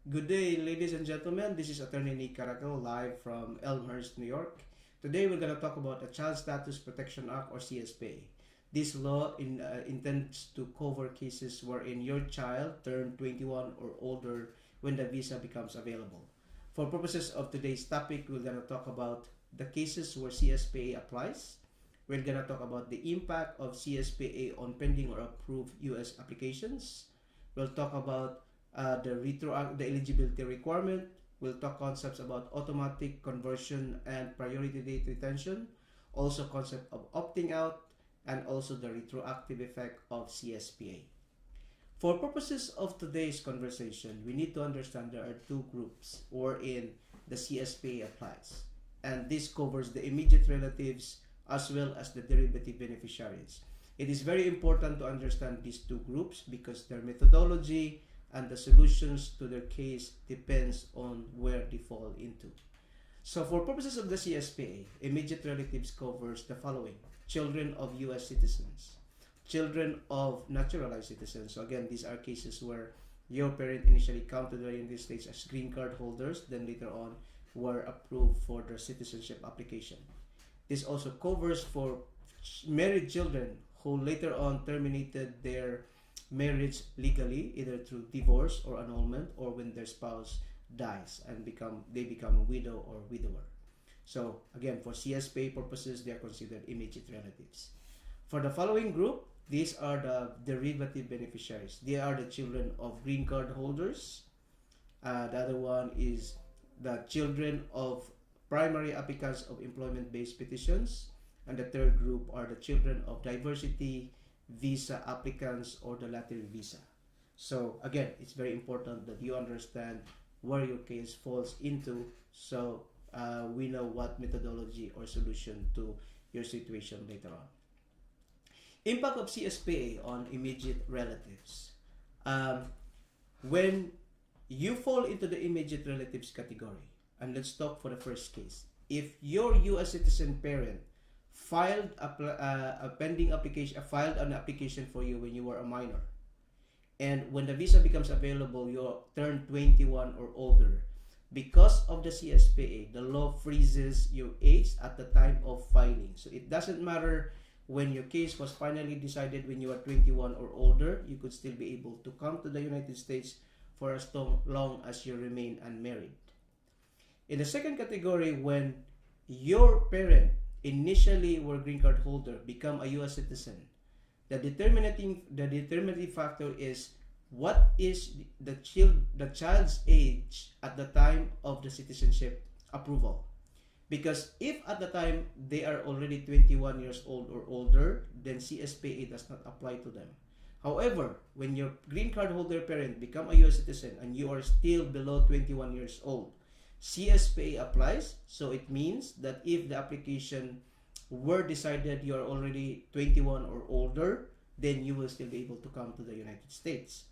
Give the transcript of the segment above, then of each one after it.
Good day, ladies and gentlemen. This is Attorney Nick Caraco, live from Elmhurst, New York. Today, we're going to talk about the Child Status Protection Act, or CSPA. This law intends to cover cases wherein your child turned 21 or older when the visa becomes available. For purposes of today's topic, we're going to talk about the cases where CSPA applies. We're going to talk about the impact of CSPA on pending or approved U.S. applications. We'll talk about the eligibility requirement. We'll talk concepts about automatic conversion and priority date retention, also concept of opting out, and also the retroactive effect of CSPA. For purposes of today's conversation, we need to understand there are two groups wherein the CSPA applies, and this covers the immediate relatives as well as the derivative beneficiaries. It is very important to understand these two groups because their methodology and the solutions to their case depends on where they fall into. So for purposes of the CSPA, immediate relatives covers the following: children of U.S. citizens, children of naturalized citizens. So again, these are cases where your parent initially come to the United States as green card holders, then later on were approved for their citizenship application. This also covers for married children who later on terminated their marriage legally, either through divorce or annulment, or when their spouse dies and they become a widow or widower. So again, for CSPA purposes, they are considered immediate relatives. For the following group, these are the derivative beneficiaries. They are the children of green card holders. The other one is the children of primary applicants of employment-based petitions. And the third group are the children of diversity visa applicants or the lottery visa. So again, it's very important that you understand where your case falls into, so we know what methodology or solution to your situation later on. Impact of CSPA on immediate relatives. When you fall into the immediate relatives category, and let's talk for the first case. If your U.S. citizen parent filed a pending application, filed an application for you when you were a minor, and when the visa becomes available, you turn 21 or older. Because of the CSPA, the law freezes your age at the time of filing. So it doesn't matter when your case was finally decided when you were 21 or older, you could still be able to come to the United States for as long as you remain unmarried. In the second category, when your parent initially were green card holder become a U.S. citizen, the determining factor is what is the child's age at the time of the citizenship approval. Because if at the time they are already 21 years old or older, then CSPA does not apply to them. However, when your green card holder parent become a U.S. citizen and you are still below 21 years old, CSPA applies. So it means that if the application were decided you are already 21 or older, then you will still be able to come to the United States.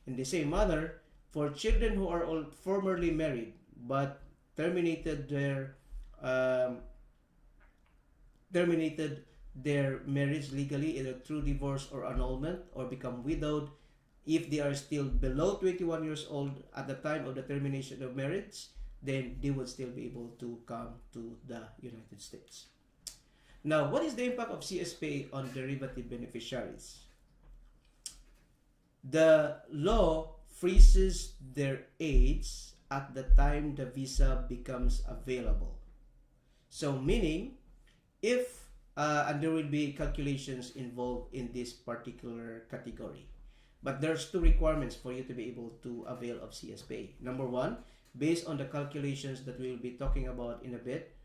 In the same manner, for children who are all formerly married but terminated their marriage legally, either through divorce or annulment, or become widowed, if they are still below 21 years old at the time of the termination of marriage, then they would still be able to come to the United States. Now, what is the impact of CSPA on derivative beneficiaries? The law freezes their age at the time the visa becomes available. So meaning, if, and there will be calculations involved in this particular category. But there's two requirements for you to be able to avail of CSPA. Number one, based on the calculations that we'll be talking about in a bit,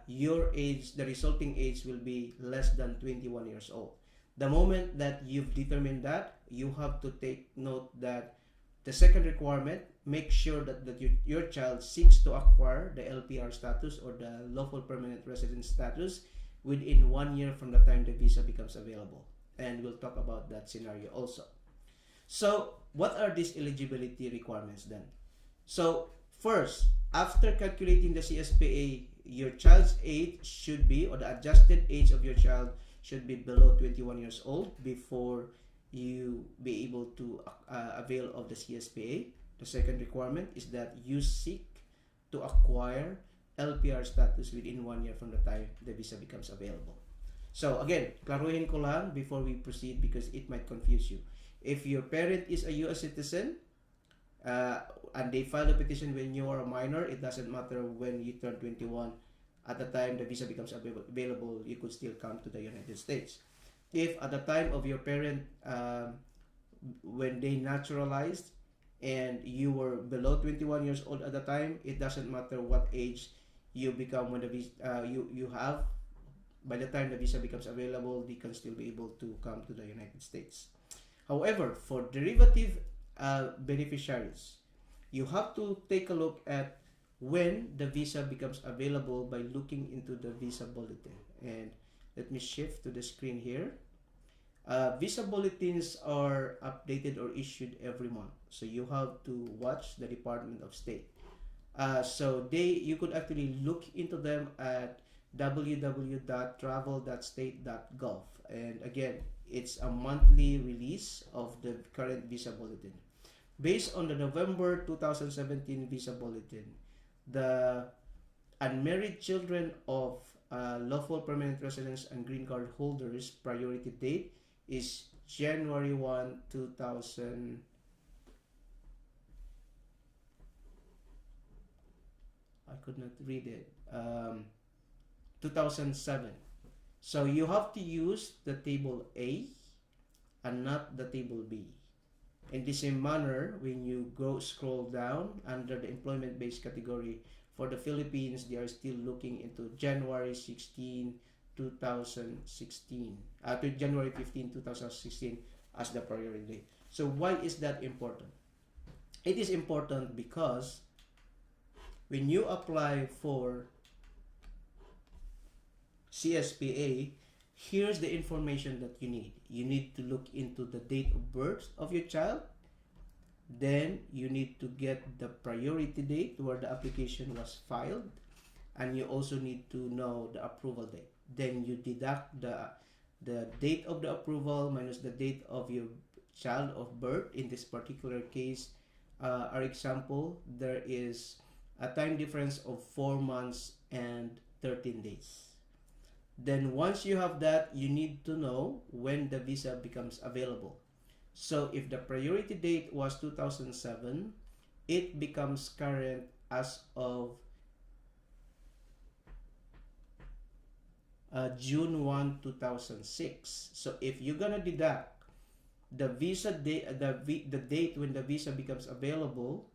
your age, the resulting age, will be less than 21 years old. The moment that you've determined that, you have to take note that the second requirement, make sure that your child seeks to acquire the LPR status or the lawful permanent resident status within 1 year from the time the visa becomes available. And we'll talk about that scenario also. So what are these eligibility requirements then? So first, after calculating the CSPA, your child's age should be, or the adjusted age of your child should be below 21 years old before you be able to avail of the CSPA. The second requirement is that you seek to acquire LPR status within 1 year from the time the visa becomes available. So again, klaruhin ko lang before we proceed because it might confuse you. If your parent is a US citizen and they file a petition when you are a minor, it doesn't matter when you turn 21. At the time the visa becomes available, you could still come to the United States. If at the time of your parent, when they naturalized and you were below 21 years old at the time, it doesn't matter what age you become when the visa, you have. By the time the visa becomes available, they can still be able to come to the United States. However, for derivative beneficiaries, you have to take a look at when the visa becomes available by looking into the visa bulletin. And let me shift to the screen here. Visa bulletins are updated or issued every month, so you have to watch the Department of State. So you could actually look into them at www.travel.state.gov, and again, it's a monthly release of the current visa bulletin. Based on the November 2017 visa bulletin, the unmarried children of lawful permanent residents and green card holders priority date is January 1, 2000. I could not read it. 2007. So you have to use the table A and not the table B. In the same manner, when you scroll down under the employment-based category for the Philippines, they are still looking into January 16, 2016 to January 15, 2016 as the priority date. So why is that important? It is important because when you apply for CSPA, here's the information that you need. You need to look into the date of birth of your child. Then you need to get the priority date where the application was filed. And you also need to know the approval date. Then you deduct the date of the approval minus the date of your child of birth. In this particular case, our example, there is a time difference of 4 months and 13 days. Then once you have that, you need to know when the visa becomes available. So if the priority date was 2007, it becomes current as of June 1, 2006. So if you're gonna deduct the visa date, the date when the visa becomes available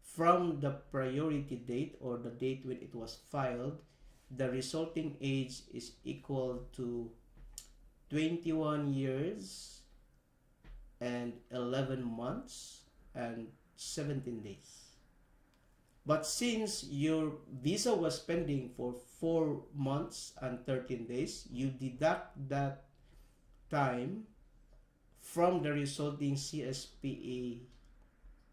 from the priority date or the date when it was filed, the resulting age is equal to 21 years and 11 months and 17 days. But since your visa was pending for 4 months and 13 days, you deduct that time from the resulting CSPA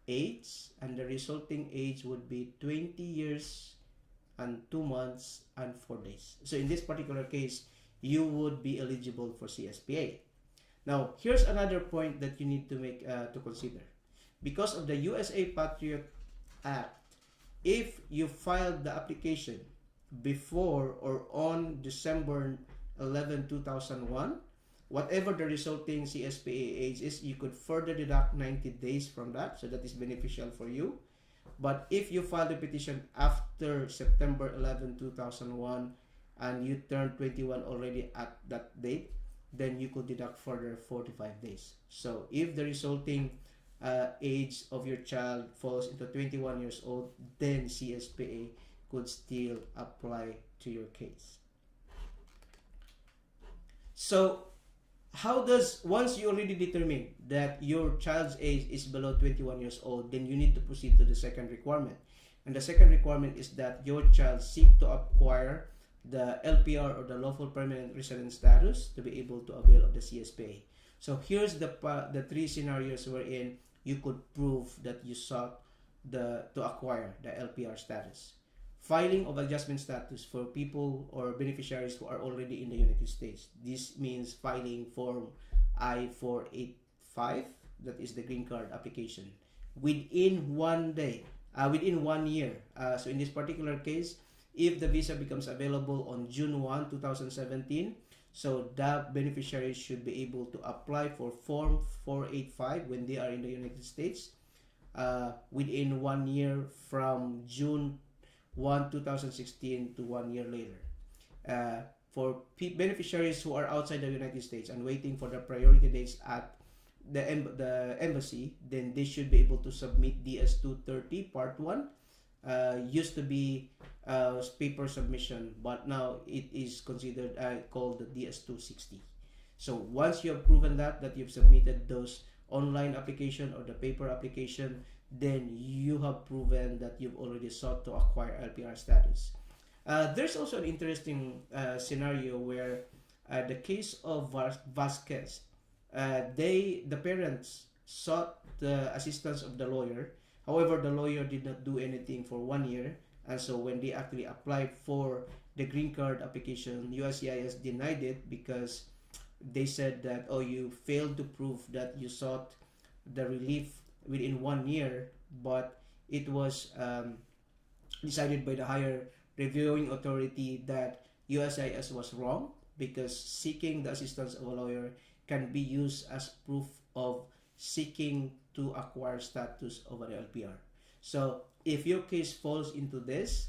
age, and the resulting age would be 20 years and 2 months and 4 days. So in this particular case, you would be eligible for CSPA. Now, here's another point that you need to make to consider. Because of the USA Patriot Act, if you filed the application before or on December 11, 2001, whatever the resulting CSPA age is, you could further deduct 90 days from that, so that is beneficial for you. But if you filed the petition after September 11, 2001 and you turned 21 already at that date, then you could deduct further 45 days. So if the resulting age of your child falls into 21 years old, then CSPA could still apply to your case. So how does, once you already determine that your child's age is below 21 years old, then you need to proceed to the second requirement. And the second requirement is that your child seek to acquire the LPR or the lawful permanent resident status to be able to avail of the CSPA. So here's the 3 scenarios wherein you could prove that you sought to acquire the LPR status. Filing of adjustment status for people or beneficiaries who are already in the United States. This means filing form I-485, that is the green card application. within 1 day, within 1 year. So in this particular case, if the visa becomes available on June 1, 2017, so that beneficiary should be able to apply for Form 485 when they are in the United States within 1 year from June 1, 2016 to 1 year later. For beneficiaries who are outside the United States and waiting for the priority dates at the embassy, then they should be able to submit DS-230 Part 1. Used to be paper submission, but now it is considered called the DS-260. So once you have proven that you've submitted those online application or the paper application, then you have proven that you've already sought to acquire LPR status. There's also an interesting scenario where the case of Vasquez, the parents sought the assistance of the lawyer. However, the lawyer did not do anything for 1 year, and so when they actually applied for the green card application, USCIS denied it because they said that, oh, you failed to prove that you sought the relief within 1 year, but it was decided by the higher reviewing authority that USCIS was wrong because seeking the assistance of a lawyer can be used as proof of seeking to acquire status of an LPR. So if your case falls into this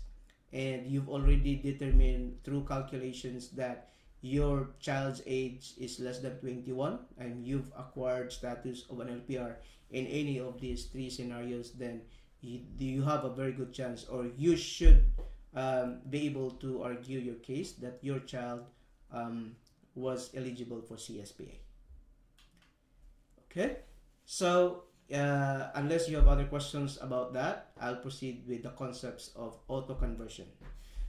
and you've already determined through calculations that your child's age is less than 21 and you've acquired status of an LPR in any of these three scenarios, then you have a very good chance, or you should be able to argue your case that your child was eligible for CSPA. Okay, so unless you have other questions about that, I'll proceed with the concepts of auto conversion.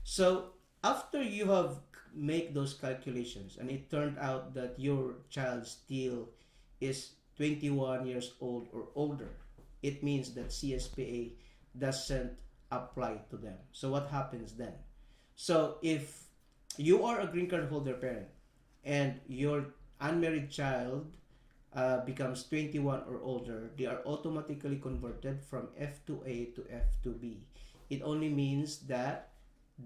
So after you have made those calculations and it turned out that your child still is 21 years old or older, it means that CSPA doesn't apply to them. So what happens then? So if you are a green card holder parent and your unmarried child becomes 21 or older, they are automatically converted from F2A to F2B. It only means that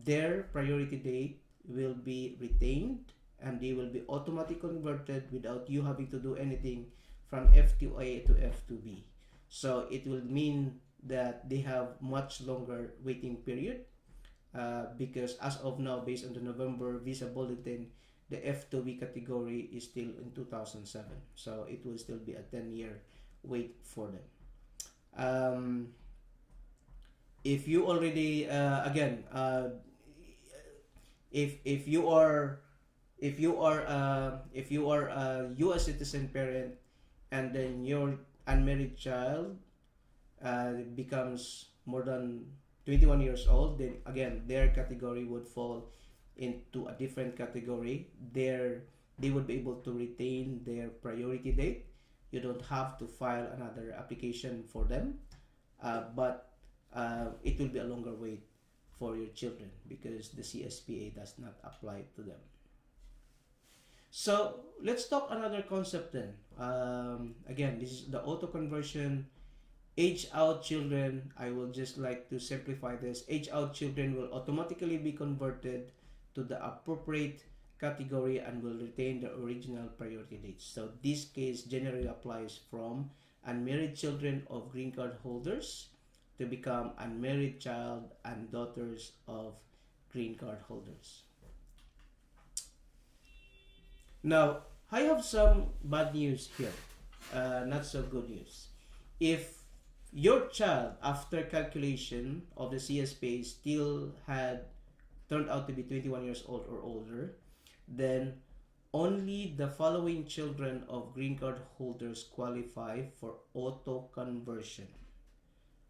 their priority date will be retained and they will be automatically converted without you having to do anything from F2A to F2B. So it will mean that they have much longer waiting period because as of now, based on the November visa bulletin, the F2B category is still in 2007. So it will still be a 10-year wait for them. If you already if you are a U.S. citizen parent and then your unmarried child becomes more than 21 years old, then again their category would fall into a different category. They would be able to retain their priority date. You don't have to file another application for them, but it will be a longer wait for your children because the CSPA does not apply to them. So let's talk another concept then. Again, this is the auto conversion. Age out children, I will just like to simplify this. Age out children will automatically be converted to the appropriate category and will retain the original priority dates. So this case generally applies from unmarried children of green card holders to become unmarried child and daughters of green card holders. Now, I have some bad news here, not so good news. If your child, after calculation of the CSPA, still had turned out to be 21 years old or older, then only the following children of green card holders qualify for auto conversion,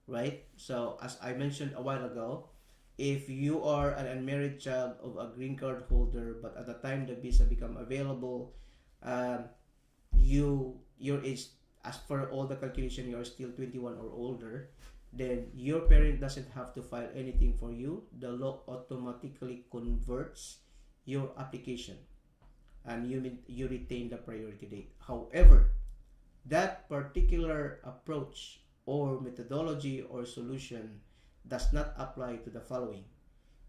right? So as I mentioned a while ago, if you are an unmarried child of a green card holder, but at the time the visa become available, your age, as per all the calculation, you are still 21 or older, then your parent doesn't have to file anything for you. The law automatically converts your application and you retain the priority date. However, that particular approach or methodology or solution does not apply to the following.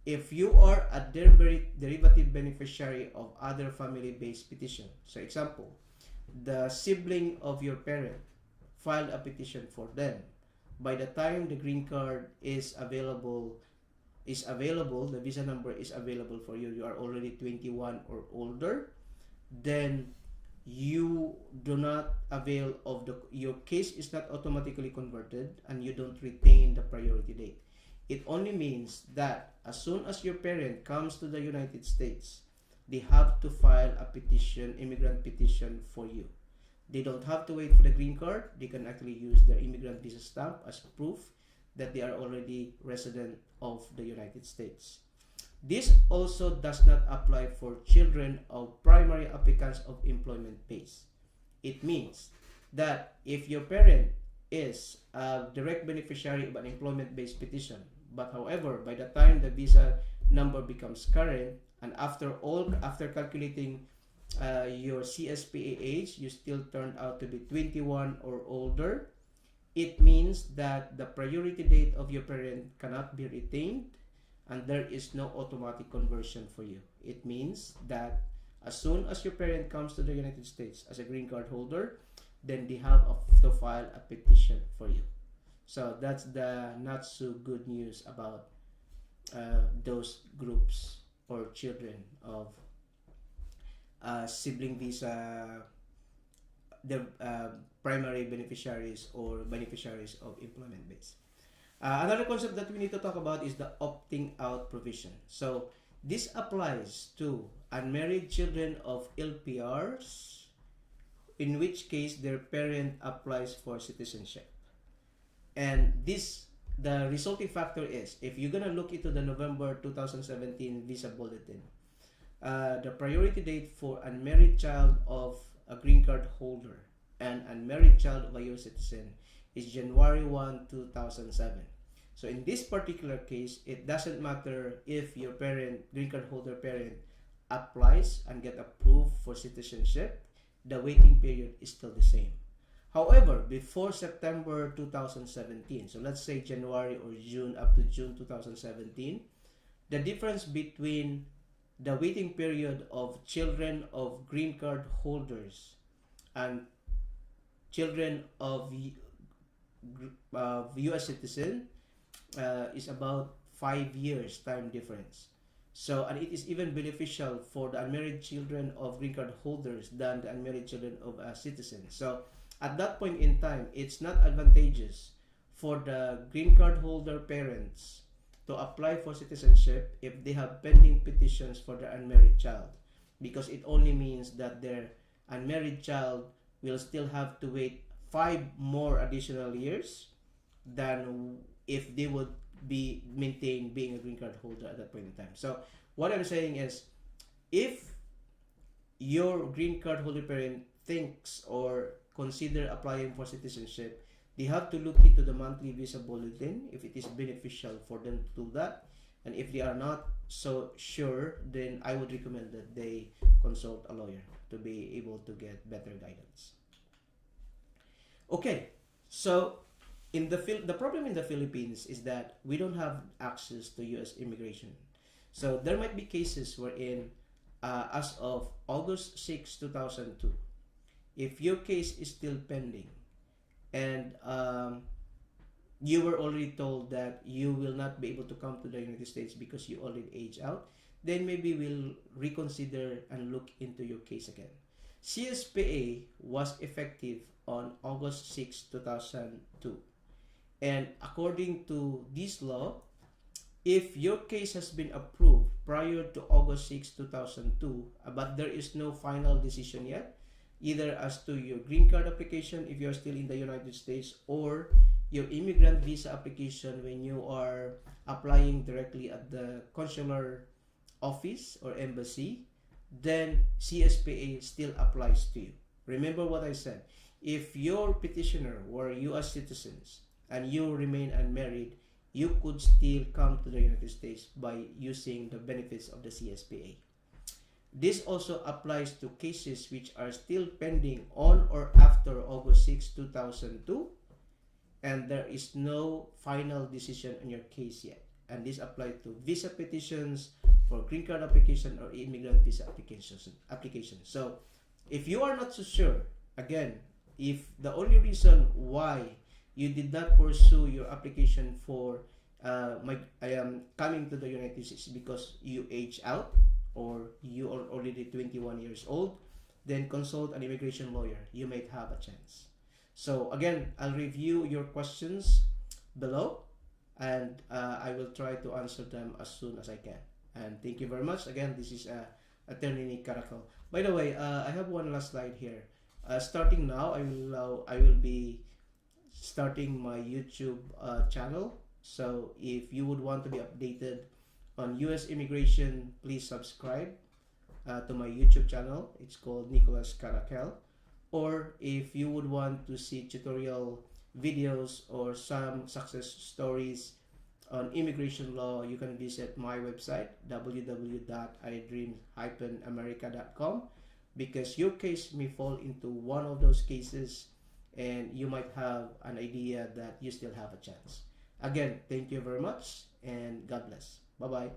If you are a derivative beneficiary of other family-based petition, so example, the sibling of your parent filed a petition for them. By the time the green card is available, the visa number is available for you, you are already 21 or older, then you do not avail of your case is not automatically converted and you don't retain the priority date. It only means that as soon as your parent comes to the United States, they have to file a petition, immigrant petition for you. They don't have to wait for the green card. They can actually use their immigrant visa stamp as proof that they are already resident of the United States. This also does not apply for children of primary applicants of employment base. It means that if your parent is a direct beneficiary of an employment-based petition, but however, by the time the visa number becomes current, and after calculating your CSPA age, you still turned out to be 21 or older, it means that the priority date of your parent cannot be retained and there is no automatic conversion for you. It means that as soon as your parent comes to the United States as a green card holder, then they have to file a petition for you. So that's the not so good news about those groups or children of sibling visa, the primary beneficiaries or beneficiaries of employment base. Another concept that we need to talk about is the opting out provision. So this applies to unmarried children of LPRs, in which case their parent applies for citizenship. And the resulting factor is, if you're gonna look into the November 2017 visa bulletin, the priority date for unmarried child of a green card holder and unmarried child of a US citizen is January 1, 2007. So in this particular case, it doesn't matter if your parent, green card holder parent, applies and get approved for citizenship, the waiting period is still the same. However, before September 2017, so let's say January or June up to June 2017, the difference between the waiting period of children of green card holders and children of US citizen is about 5 years time difference. So, and it is even beneficial for the unmarried children of green card holders than the unmarried children of a citizen. So at that point in time, it's not advantageous for the green card holder parents to apply for citizenship if they have pending petitions for their unmarried child, because it only means that their unmarried child will still have to wait 5 more additional years than if they would be maintained being a green card holder at that point in time. So what I'm saying is, if your green card holder parent thinks or consider applying for citizenship, they have to look into the monthly visa bulletin if it is beneficial for them to do that. And if they are not so sure, then I would recommend that they consult a lawyer to be able to get better guidance. Okay, so the problem in the Philippines is that we don't have access to US immigration. So there might be cases wherein as of August 6, 2002, if your case is still pending and you were already told that you will not be able to come to the United States because you already age out, then maybe we'll reconsider and look into your case again. CSPA was effective on August 6, 2002. And according to this law, if your case has been approved prior to August 6, 2002, but there is no final decision yet, either as to your green card application if you are still in the United States, or your immigrant visa application when you are applying directly at the consular office or embassy, then CSPA still applies to you. Remember what I said. If your petitioner were US citizens and you remain unmarried, you could still come to the United States by using the benefits of the CSPA. This also applies to cases which are still pending on or after August 6, 2002. and there is no final decision on your case yet. And this applies to visa petitions, for green card application, or immigrant visa application. So if you are not so sure, again, if the only reason why you did not pursue your application for I am coming to the United States because you age out or you are already 21 years old, then consult an immigration lawyer. You might have a chance. So again, I'll review your questions below, and I will try to answer them as soon as I can. And thank you very much. Again, this is Attorney Nick Caracal. By the way, I have one last slide here. Starting now, I will be starting my YouTube channel. So if you would want to be updated on U.S. immigration, please subscribe to my YouTube channel. It's called Nicholas Caracal. Or if you would want to see tutorial videos or some success stories on immigration law, you can visit my website www.idream-america.com, because your case may fall into one of those cases and you might have an idea that you still have a chance. Again, thank you very much and God bless. Bye-bye.